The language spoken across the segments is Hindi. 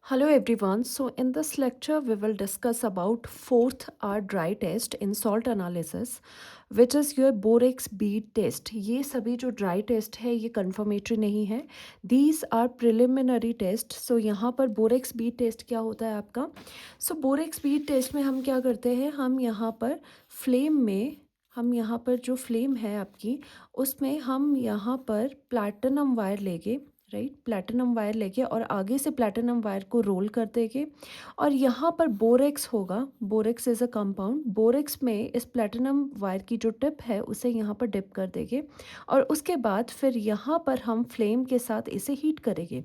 Hello everyone. So in this lecture we will discuss about fourth R dry test in salt analysis which is your borax bead test. ये सभी जो ड्राई टेस्ट है ये कंफर्मेटरी नहीं है. These are preliminary test. So यहाँ पर बोरेक्स बीड टेस्ट क्या होता है आपका. So बोरेक्स बीड टेस्ट में हम क्या करते हैं, हम यहाँ पर फ्लेम में हम यहाँ पर जो फ्लेम है आपकी उसमें हम यहाँ पर प्लैटिनम वायर लेके राइट प्लैटिनम वायर लेके और आगे से प्लैटिनम वायर को रोल कर देंगे और यहाँ पर बोरेक्स होगा. Borax is a compound. Borax में इस प्लैटिनम वायर की जो टिप है उसे यहाँ पर डिप कर देंगे और उसके बाद फिर यहाँ पर हम फ्लेम के साथ इसे हीट करेंगे.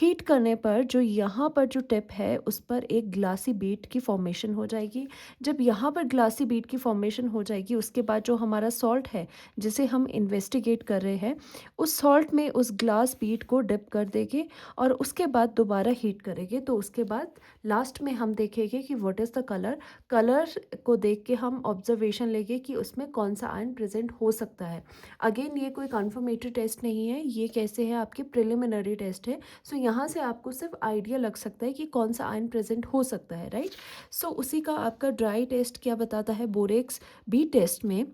हीट करने पर जो यहाँ पर जो टिप है उस पर एक ग्लासी बीड की फॉर्मेशन हो जाएगी. जब यहाँ पर ग्लासी बीड की फॉर्मेशन हो जाएगी उसके बाद जो हमारा सॉल्ट है जिसे हम इन्वेस्टिगेट कर रहे हैं उस सॉल्ट में उस ग्लास बीड को डिप कर देंगे और उसके बाद दोबारा हीट करेंगे. तो उसके बाद लास्ट में हम देखेंगे कि what is the colour. Colour को देख के हम ऑब्जर्वेशन लेंगे कि उसमें कौन सा आयन प्रेजेंट हो सकता है. अगेन ये कोई कन्फर्मेटरी टेस्ट नहीं है, ये कैसे है आपके प्रिलिमिनरी टेस्ट है. सो यहाँ से आपको सिर्फ आइडिया लग सकता है कि कौन सा आयन प्रेजेंट हो सकता है, राइट. सो उसी का आपका ड्राई टेस्ट क्या बताता है बोरेक्स बी टेस्ट में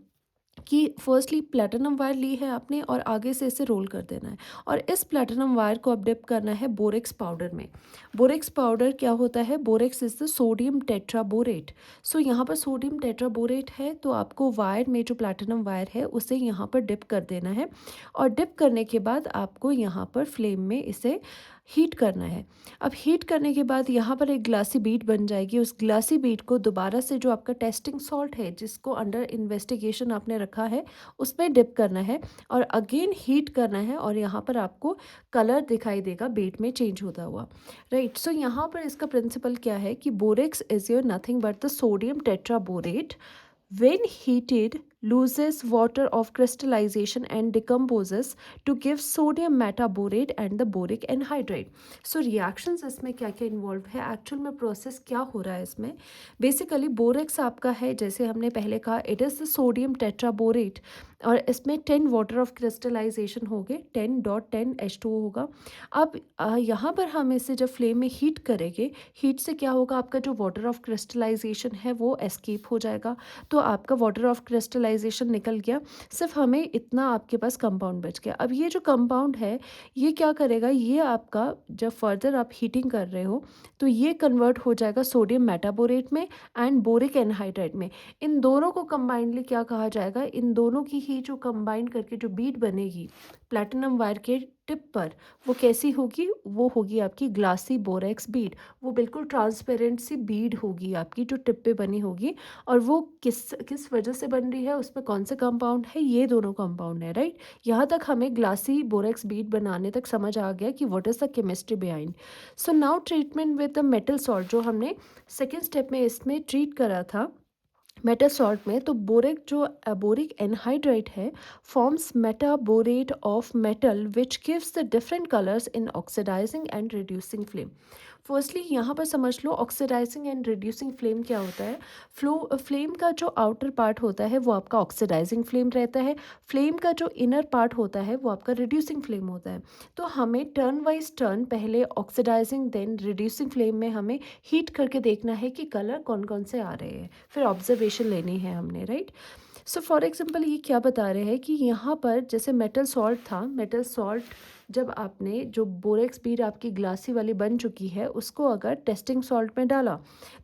कि फर्स्टली प्लैटिनम वायर ली है आपने और आगे से इसे रोल कर देना है और इस प्लैटिनम वायर को अब डिप करना है बोरेक्स पाउडर में. बोरेक्स पाउडर क्या होता है, borax is the sodium tetraborate. So यहाँ पर सोडियम टेट्राबोरेट है तो आपको वायर में जो प्लैटिनम वायर है उसे यहाँ पर डिप कर देना है और डिप करने के बाद आपको यहाँ पर फ्लेम में इसे हीट करना है. अब हीट करने के बाद यहाँ पर एक ग्लासी बीड बन जाएगी. उस ग्लासी बीड को दोबारा से जो आपका टेस्टिंग सॉल्ट है जिसको अंडर इन्वेस्टिगेशन आपने रखा है उसमें डिप करना है और अगेन हीट करना है और यहाँ पर आपको कलर दिखाई देगा बीड में चेंज होता हुआ, राइट. सो यहाँ पर इसका प्रिंसिपल क्या है कि borax is your nothing but the sodium tetraborate when heated loses water of crystallization and decomposes to give sodium metaborate and the boric anhydride. So reactions इसमें क्या क्या इन्वॉल्व है, एक्चुअल में प्रोसेस क्या हो रहा है इसमें. बेसिकली बोरेक्स आपका है जैसे हमने पहले कहा it is the sodium tetraborate और इसमें 10 वाटर ऑफ क्रिस्टलाइजेशन हो गए, 10.10H2O होगा. अब यहाँ पर हम इसे जब फ्लेम में हीट करेंगे, हीट से क्या होगा, आपका जो वाटर ऑफ क्रिस्टलाइजेशन है वो एस्केप हो जाएगा. तो आपका वाटर ऑफ क्रिस्टलाइजेशन निकल गया, सिर्फ हमें इतना आपके पास कंपाउंड बच गया. अब ये जो कंपाउंड है ये क्या करेगा, ये आपका जब फर्दर आप हीटिंग कर रहे हो तो ये कन्वर्ट हो जाएगा सोडियम मेटाबोरेट में एंड बोरिक एनहाइड्राइड में. इन दोनों को कंबाइंडली क्या कहा जाएगा, इन दोनों की ही जो कंबाइन करके जो बीड बनेगी प्लैटिनम वायर के टिप पर वो कैसी होगी, वो होगी आपकी ग्लासी बोरेक्स बीड. वो बिल्कुल ट्रांसपेरेंट सी बीड होगी आपकी जो टिप पे बनी होगी और वो किस किस वजह से बन रही है, उसमें कौन से कंपाउंड है, ये दोनों कंपाउंड है, राइट. यहाँ तक हमें ग्लासी बोरेक्स बीड बनाने तक समझ आ गया कि what is the chemistry behind. So now treatment with the metal salt जो हमने सेकेंड स्टेप में इसमें ट्रीट करा था मेटल सॉल्ट में. तो बोरिक जो बोरिक एनहाइड्राइड है forms metaborate of metal which gives the different colours in oxidising and reducing flame. Firstly यहाँ पर समझ लो ऑक्सीडाइजिंग एंड रिड्यूसिंग फ्लेम क्या होता है. फ्लेम का जो आउटर पार्ट होता है वो आपका ऑक्सीडाइजिंग फ्लेम रहता है, फ्लेम का जो इनर पार्ट होता है वो आपका रिड्यूसिंग फ्लेम होता है. तो हमें टर्न वाइज टर्न पहले ऑक्सीडाइजिंग देन रिड्यूसिंग फ्लेम में हमें हीट करके देखना है कि कलर कौन कौन से आ रहे हैं, फिर ऑब्जर्वेशन लेनी है हमने, राइट. सो फॉर एग्जांपल ये क्या बता रहे हैं कि यहाँ पर जैसे मेटल सॉल्ट था, मेटल सॉल्ट जब आपने जो बोरेक्स बीड आपकी ग्लासी वाली बन चुकी है उसको अगर टेस्टिंग सॉल्ट में डाला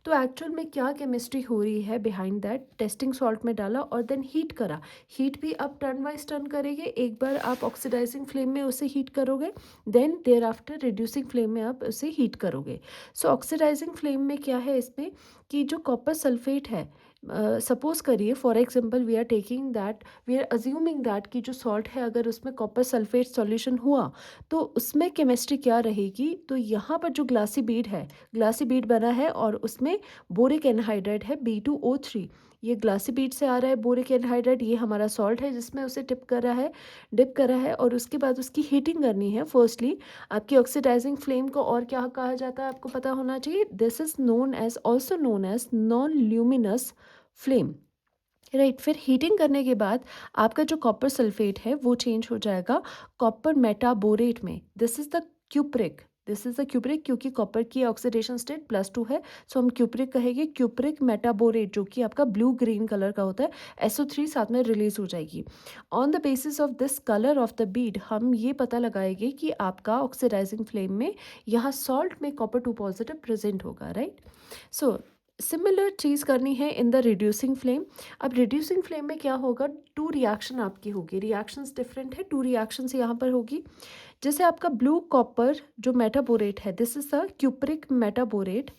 तो एक्चुअल में क्या केमिस्ट्री हो रही है बिहाइंड दैट. टेस्टिंग सॉल्ट में डाला और देन हीट करा. हीट भी आप टर्न वाइज टर्न करेंगे, एक बार आप ऑक्सीडाइजिंग फ्लेम में उसे हीट करोगे then thereafter reducing flame में आप उसे हीट करोगे. सो ऑक्सीडाइजिंग फ्लेम में क्या है इसमें कि जो कॉपर सल्फेट है, सपोज करिए for example we are taking that, we are assuming that कि जो सॉल्ट है अगर उसमें कॉपर सल्फेट सॉल्यूशन हुआ तो उसमें केमिस्ट्री क्या रहेगी. तो यहाँ पर जो ग्लासी बीड है, ग्लासी बीड बना है और उसमें बोरिक एनहाइड्राइड है B2O3. ये ग्लासी बीड से आ रहा है बोरिक एनहाइड्राइड, ये हमारा सॉल्ट है जिसमें उसे डिप करा है और उसके बाद उसकी हीटिंग करनी है. फर्स्टली आपकी ऑक्सीडाइजिंग फ्लेम को और क्या कहा जाता है आपको पता होना चाहिए, this is known as also known as non luminous flame, right. फिर हीटिंग करने के बाद आपका जो कॉपर सल्फेट है वो चेंज हो जाएगा कॉपर मेटाबोरेट में. This is the cupric, this is a cupric, क्योंकि कॉपर की ऑक्सीडेशन स्टेट +2 है, सो हम क्यूप्रिक कहेंगे। क्यूप्रिक मेटाबोरेट जो कि आपका ब्लू ग्रीन कलर का होता है, SO3 साथ में रिलीज हो जाएगी। On the basis of this colour of the Beed हम ये पता लगाएंगे कि आपका ऑक्सीडाइजिंग फ्लेम में यहाँ सॉल्ट में कॉपर 2 पॉजिटिव प्रेजेंट होगा, राइट। सो सिमिलर चीज़ करनी है इन द रिड्यूसिंग फ्लेम। अब रिड्यूसिंग फ्लेम में क्या होगा, टू रिएक्शन आपकी होगी, रिएक्शंस डिफरेंट है, टू रिएक्शंस यहाँ पर होगी। जैसे आपका ब्लू कॉपर जो मेटाबोरेट है, this is a cupric metaborate,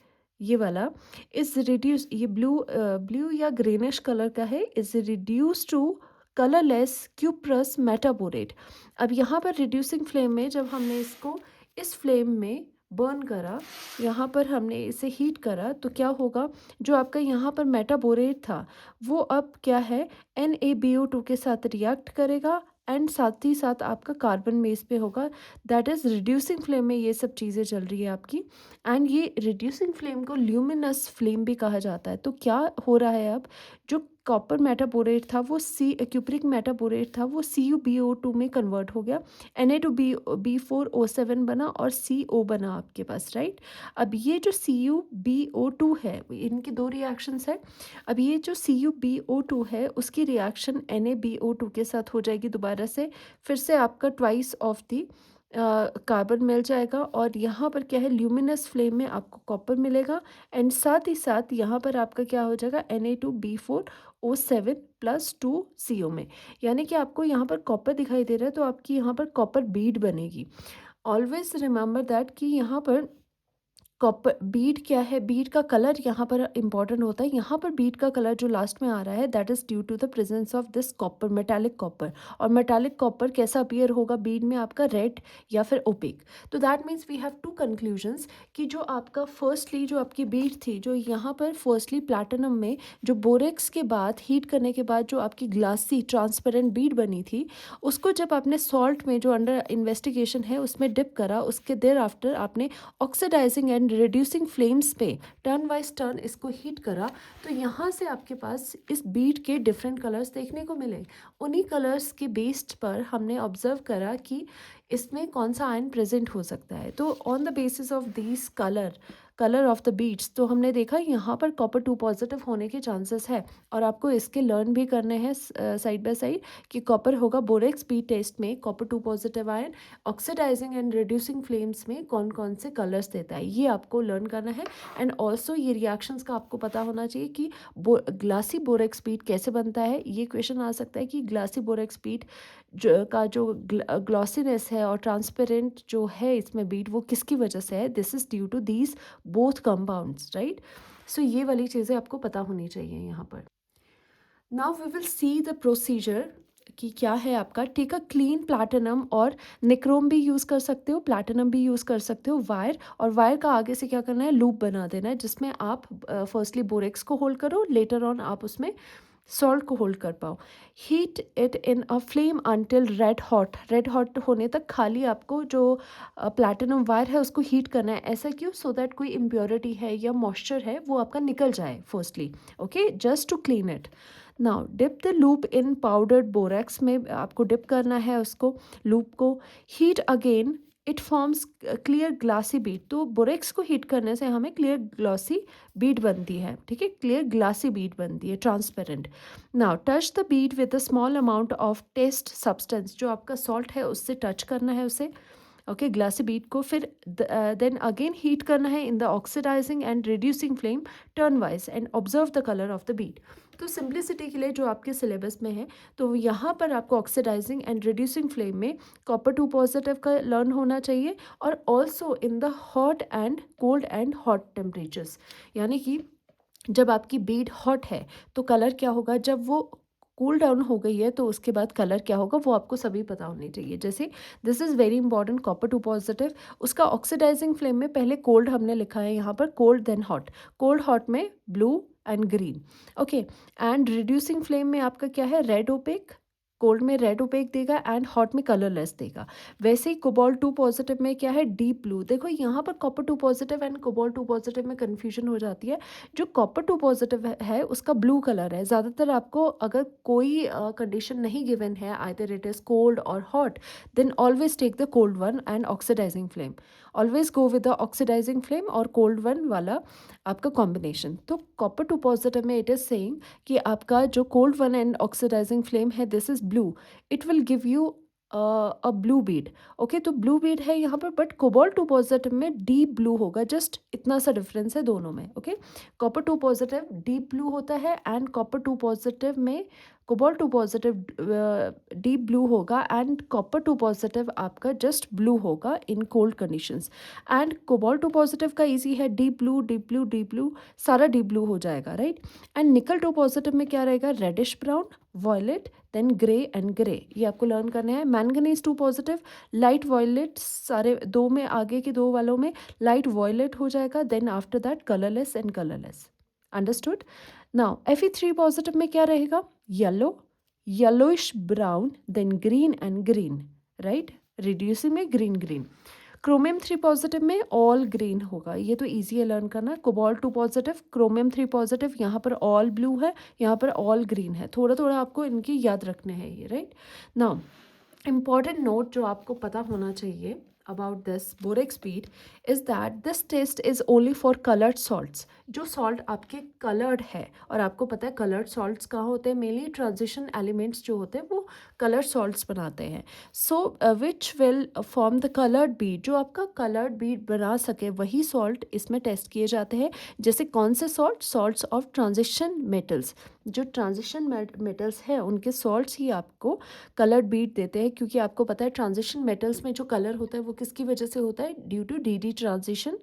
ये वाला इज रिड्यूस, ये ब्लू या ग्रीनिश कलर का है, is reduce to colourless cuprous metaborate. अब यहाँ पर रिड्यूसिंग फ्लेम में जब हमने इसको इस फ्लेम में बर्न करा, यहाँ पर हमने इसे हीट करा, तो क्या होगा, जो आपका यहाँ पर मेटाबोरेट था वो अब क्या है, NaBO2 के साथ रिएक्ट करेगा एंड साथ ही साथ आपका कार्बन बेस पे होगा। दैट इज़ रिड्यूसिंग फ्लेम में ये सब चीज़ें चल रही है आपकी। एंड ये रिड्यूसिंग फ्लेम को ल्यूमिनस फ्लेम भी कहा जाता है। तो क्या हो रहा है, अब जो कॉपर मेटाबोरेट था वो क्यूप्रिक मेटाबोरेट था वो CuBO2 में कन्वर्ट हो गया, Na2B4O7 बना और CO बना आपके पास, राइट। अब ये जो CuBO2 है, इनके दो रिएक्शंस है। अब ये जो CuBO2 है उसकी रिएक्शन NaBO2 के साथ हो जाएगी दोबारा से, फिर से आपका ट्वाइस ऑफ दी कार्बन मिल जाएगा, और यहाँ पर क्या है, ल्यूमिनस फ्लेम में आपको कॉपर मिलेगा, एंड साथ ही साथ यहाँ पर आपका क्या हो जाएगा, Na2B4O7 + 2CO में, यानी कि आपको यहाँ पर कॉपर दिखाई दे रहा है, तो आपकी यहाँ पर कॉपर बीड बनेगी। ऑलवेज रिमेंबर दैट कि यहाँ पर कॉपर बीड क्या है, बीड का कलर यहाँ पर इंपॉर्टेंट होता है। यहाँ पर बीड का कलर जो लास्ट में आ रहा है, that is due to the presence of this copper, metallic copper. और मेटालिक कॉपर कैसा अपीयर होगा बीड में, आपका रेड या फिर ओपिक। तो that means we have two conclusions कि जो आपका फर्स्टली जो आपकी बीड थी, जो यहाँ पर फर्स्टली प्लैटिनम में जो बोरेक्स के बाद हीट करने के बाद जो आपकी ग्लासी ट्रांसपेरेंट बीड बनी थी, उसको जब आपने सॉल्ट में जो अंडर इन्वेस्टिगेशन है उसमें डिप करा, उसके देर आफ्टर आपने ऑक्सीडाइजिंग एंड रिड्यूसिंग फ्लेम्स पे टर्न वाइज टर्न इसको हीट करा, तो यहाँ से आपके पास इस बीड के डिफरेंट कलर्स देखने को मिले। उन्हीं कलर्स के बेस्ड पर हमने ऑब्जर्व करा कि इसमें कौन सा आयन प्रेजेंट हो सकता है। तो on the basis of these colour of the beads, तो हमने देखा यहाँ पर कॉपर 2 पॉजिटिव होने के चांसेस है, और आपको इसके लर्न भी करने हैं साइड बाय साइड कि कॉपर होगा बोरेक्स बीड टेस्ट में copper 2 positive ion, oxidising and reducing flames में कौन कौन से कलर्स देता है, ये आपको लर्न करना है। एंड ऑल्सो ये रिएक्शंस का आपको पता होना चाहिए कि ग्लासी बोरेक्स बीड कैसे बनता है। ये क्वेश्चन आ सकता है कि ग्लासी बोरेक्स बीड जो ग्लॉसीनेस है और ट्रांसपेरेंट जो है इसमें बीड, वो किसकी वजह से है, this is due to these both compounds, right. So ये वाली चीज़ें आपको पता होनी चाहिए यहाँ पर। Now we will see the procedure कि क्या है आपका। टेक अ क्लीन प्लैटिनम, और निक्रोम भी यूज़ कर सकते हो, प्लैटिनम भी यूज़ कर सकते हो, वायर, और वायर का आगे से क्या करना है, लूप बना देना है, जिसमें आप फर्स्टली बोरेक्स को होल्ड करो, लेटर ऑन आप उसमें सॉल्ट को होल्ड कर पाओ। Heat it in a flame until red hot होने तक खाली आपको जो प्लैटिनम वायर है उसको हीट करना है। ऐसा क्यों, सो दैट कोई इम्प्योरिटी है या मॉइस्चर है वो आपका निकल जाए firstly, okay, just to clean it. Now dip the loop in powdered borax में आपको डिप करना है उसको, लूप को। Heat again, it forms clear glassy bead. तो बोरेक्स को हीट करने से हमें क्लियर ग्लॉसी बीड बनती है, ठीक है, क्लियर ग्लासी बीड बनती है, transparent. Now touch the bead with a small amount of test substance, जो आपका सॉल्ट है उससे टच करना है उसे, ओके, ग्लासी बीड को। फिर देन अगेन हीट करना है in the oxidising and reducing flame turn wise, and observe the colour of the bead. तो सिंप्लिसिटी के लिए जो आपके सिलेबस में है, तो यहाँ पर आपको ऑक्सीडाइजिंग एंड रिड्यूसिंग फ्लेम में कॉपर 2 पॉजिटिव का लर्न होना चाहिए, और also in the hot and cold and hot temperatures, यानी कि जब आपकी बीड हॉट है तो कलर क्या होगा, जब वो कूल डाउन हो गई है तो उसके बाद कलर क्या होगा, वो आपको सभी पता होनी चाहिए। जैसे this is very important, copper 2 positive, उसका ऑक्सीडाइजिंग फ्लेम में पहले कोल्ड हमने लिखा है यहाँ पर, cold then hot, cold hot में blue and green, okay. And reducing flame में आपका क्या है, रेड ओपेक, कोल्ड में रेड ओपेक देगा एंड हॉट में कलरलेस देगा। वैसे ही कोबाल्ट 2 पॉजिटिव में क्या है, डीप ब्लू। देखो यहाँ पर copper 2 positive and cobalt 2 positive में कन्फ्यूजन हो जाती है। जो कॉपर 2 पॉजिटिव है उसका ब्लू कलर है। ज़्यादातर आपको अगर कोई कंडीशन नहीं गिवन है, आइदर इट इज़ कोल्ड और hot, then always take the cold one and oxidising flame. Always go with the oxidising flame और कोल्ड वन वाला आपका कॉम्बिनेशन। तो कॉपर 2 पॉजिटिव में इट इज़ सेइंग कि आपका जो cold one and oxidising flame है, this is blue, it will give you a blue bead. Okay, तो ब्लू बीड है यहाँ पर, बट कोबाल्ट 2 पॉजिटिव में डीप ब्लू होगा। जस्ट इतना सा डिफरेंस है दोनों में। Okay, copper 2 positive deep blue होता है एंड कॉपर 2 पॉजिटिव में कोबाल्ट 2 पॉजिटिव डीप ब्लू होगा एंड कॉपर 2 पॉजिटिव आपका जस्ट ब्लू होगा in cold conditions. And cobalt 2 positive का इजी है, deep blue deep blue deep blue, सारा डीप ब्लू हो जाएगा, राइट। एंड निकल 2 पॉजिटिव में क्या रहेगा, reddish brown, violet, then grey and grey. ये आपको लर्न करना है। मैंगनीज 2 पॉजिटिव लाइट वॉयलेट, सारे दो में, आगे के दो वालों में लाइट वॉयलेट हो जाएगा, then after that colourless and colourless. Understood. Now Fe3 positive में क्या रहेगा, yellow, yellowish brown, then green and green, right, reducing में ग्रीन ग्रीन। क्रोमियम 3 पॉजिटिव में ऑल ग्रीन होगा। ये तो ईजी है लर्न करना। कोबाल्ट 2 पॉजिटिव, क्रोमियम 3 पॉजिटिव, यहाँ पर ऑल ब्लू है, यहाँ पर ऑल ग्रीन है। थोड़ा थोड़ा आपको इनकी याद रखने हैं ये, राइट। नाउ important note जो आपको पता होना चाहिए about this borax bead is that this test is only for colored salts। जो salt आपके colored है, और आपको पता है colored salts कहाँ होते हैं, mainly transition elements जो होते हैं वो colored salts बनाते हैं। so which will form the colored bead, जो आपका colored bead बना सके वही salt इसमें टेस्ट किए जाते हैं। जैसे कौन से salt, salts of transition metals, जो ट्रांजिशन मेटल्स हैं उनके सॉल्ट्स ही आपको कलर्ड बीड देते हैं। क्योंकि आपको पता है ट्रांजिशन मेटल्स में जो कलर होता है वो किसकी वजह से होता है, due to D transition,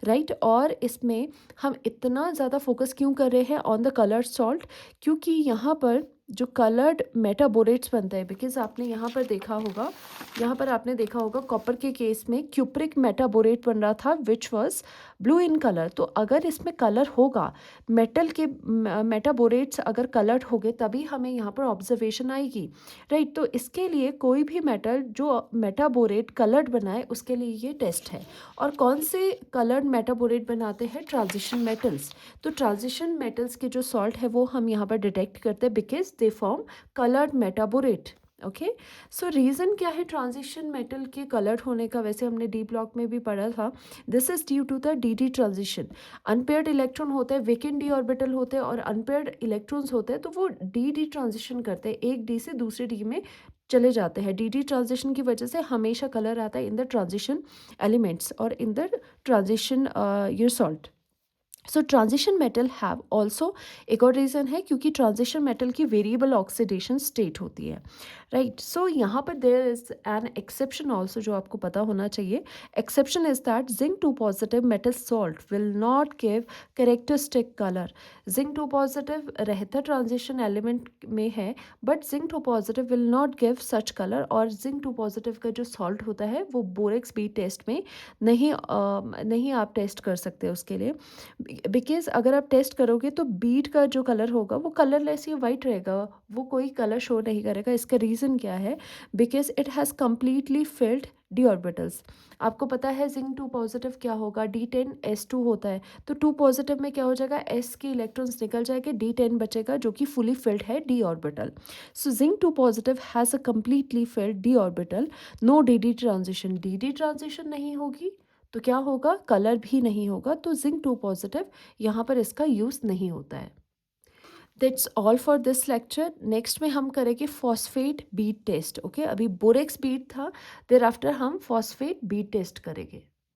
right. और इसमें हम इतना ज़्यादा फोकस क्यों कर रहे हैं ऑन द कलर्ड सॉल्ट, क्योंकि यहाँ पर जो कलर्ड मेटाबोरेट्स बनते हैं, बिकॉज आपने यहाँ पर देखा होगा, यहाँ पर आपने देखा होगा कॉपर के केस में क्यूप्रिक मेटाबोरेट बन रहा था which was blue in colour. तो अगर इसमें कलर होगा, मेटल के मेटाबोरेट्स अगर कलर्ड हो गए तभी हमें यहाँ पर ऑब्जर्वेशन आएगी, राइट। तो इसके लिए कोई भी मेटल जो मेटाबोरेट कलर्ड बनाए उसके लिए ये टेस्ट है। और कौन से कलर्ड मेटाबोरेट बनाते हैं, ट्रांजिशन मेटल्स। तो ट्रांजिशन मेटल्स के जो सॉल्ट है वो हम यहाँ पर डिटेक्ट करते हैं because they form coloured metaborate. Okay, so reason क्या है ट्रांजिशन मेटल के कलर्ड होने का, वैसे हमने डी ब्लॉक में भी पढ़ा था। This is due to the D transition. Unpaired electron होते हैं, वेकेंट डी ऑर्बिटल होते हैं, और अनपेयर्ड इलेक्ट्रॉन्स होते हैं, तो वो डी ट्रांजिशन करते हैं, एक डी से दूसरे डी में चले जाते हैं। डी ट्रांजिशन की वजह से हमेशा कलर आता है इन द ट्रांजिशन एलिमेंट्स और in the transition your salt. So transition metal have also, एक और रीज़न है क्योंकि ट्रांजिशन मेटल की वेरिएबल ऑक्सीडेशन स्टेट होती है, राइट। सो यहाँ पर there is an exception also जो आपको पता होना चाहिए। Exception is that zinc 2 positive metal salt will not give characteristic colour. Zinc 2 positive रहता ट्रांजिशन एलिमेंट में है, but zinc 2 positive will not give such colour. और जिंक 2 पॉजिटिव का जो सॉल्ट होता है वो बोरेक्स बीट टेस्ट में नहीं आप टेस्ट कर सकते उसके लिए, बिकॉज अगर आप टेस्ट करोगे तो बीट का जो कलर होगा वो कलरलेस या वाइट रहेगा, वो कोई कलर शो नहीं करेगा। इसका रीज़न क्या है, because it has completely filled D orbitals. आपको पता है जिंक 2 पॉजिटिव क्या होगा, D10S2 होता है, तो 2 पॉजिटिव में क्या हो जाएगा, S के इलेक्ट्रॉन्स निकल जाएंगे, D10 बचेगा जो कि फुली फिल्ड है D orbital. So zinc 2 positive has a completely filled D orbital, no D transition, D transition नहीं होगी तो क्या होगा, कलर भी नहीं होगा। तो जिंक 2 पॉजिटिव यहाँ पर इसका यूज़ नहीं होता है। That's all for this lecture. Next में हम करेंगे फॉस्फेट बीट टेस्ट। ओके, अभी बोरेक्स बीट था, देर आफ्टर हम फॉस्फेट बीट टेस्ट करेंगे।